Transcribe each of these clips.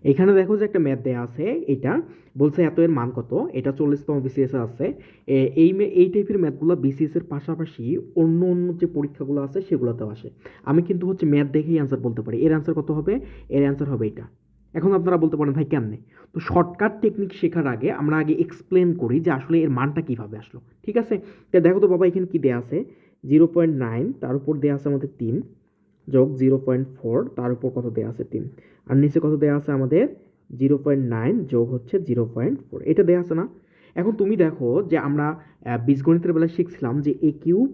এখানে দেখো যে একটা ম্যাথ দেয়া আছে, এটা বলছে এত এর মান কত, এটা 40তম বিসিএস এ আছে। এই টাইপের ম্যাথগুলো বিসিএস এর পাশাপাশি অন্য অন্য যে পরীক্ষাগুলো আছে সেগুলোতেও আসে। আমি কিন্তু হচ্ছে ম্যাথ দেখেই অ্যান্সার বলতে পারি এর অ্যান্সার কত হবে, এর অ্যান্সার হবে এটা। এখন আপনারা বলতে পারেন ভাই কেমনে? তো শর্টকাট টেকনিক শেখার আগে আমরা আগে এক্সপ্লেন করি যে আসলে এর মানটা কিভাবে আসলো। ঠিক আছে, তা দেখো তো বাবা এখানে কি দেয়া আছে, 0.9 তার উপর দেয়া আছে আমাদের 3 যোগ 0.4 তার উপর কত দেয়া আছে 3, আর নিচে কত দেয়া আছে আমাদের 0.9 যোগ হচ্ছে 0.4, এটা দেয়া আছে না? এখন তুমি দেখো যে আমরা বীজগণিতের বেলায় শিখছিলাম যে এ কিউব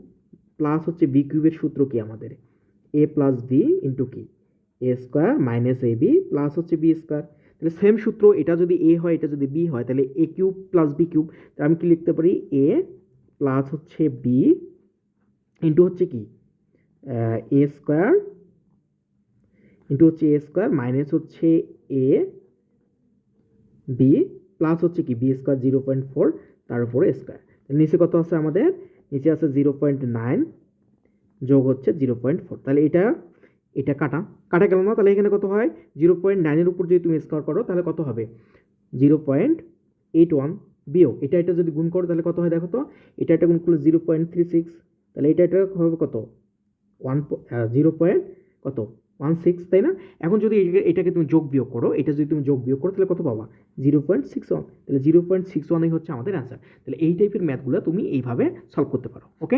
প্লাস হচ্ছে বি কিউবের সূত্র কি আমাদের, এ প্লাস বি ইন্টু কি, এ square minus A B plus হচ্ছে বি স্কোয়ার। তাহলে সেম সূত্র, এটা যদি এ হয় এটা যদি বি হয় তাহলে এ কিউব প্লাস বি কিউব, তাহলে আমি কি লিখতে পারি, এ প্লাস হচ্ছে বি ইন্টু হচ্ছে কি এ স্কোয়ার ইন্টু হচ্ছে এ স্কোয়ার মাইনাস হচ্ছে এ বি প্লাস হচ্ছে কি বি স্কোয়ার 0.4 তার উপরে স্কোয়ার। নিচে কত আছে আমাদের, নিচে আছে 0.9 যোগ হচ্ছে 0.4, তাহলে এটা এটা কাটা কাটা গেল না, তাহলে এখানে কত হয়, 0.9-এর উপর যদি তুমি স্কোয়ার করো তাহলে কত হবে, 0.81 বিয়োগ এটা এটা যদি গুণ করো তাহলে কত হয় দেখো তো, এটা এটা গুণ করলে 0.36, তাহলে এটা এটা হবে কত, কত 16, তাই না? এখন যদি এটাকে তুমি যোগ বিয়োগ করো, এটা যদি তুমি যোগ বিয়োগ করো তাহলে কত পাবা, 0.61, তাহলে 0.61 হচ্ছে আমাদের অ্যান্সার। তাহলে এই টাইপের ম্যাথগুলো তুমি এইভাবে সলভ করতে পারো। ওকে।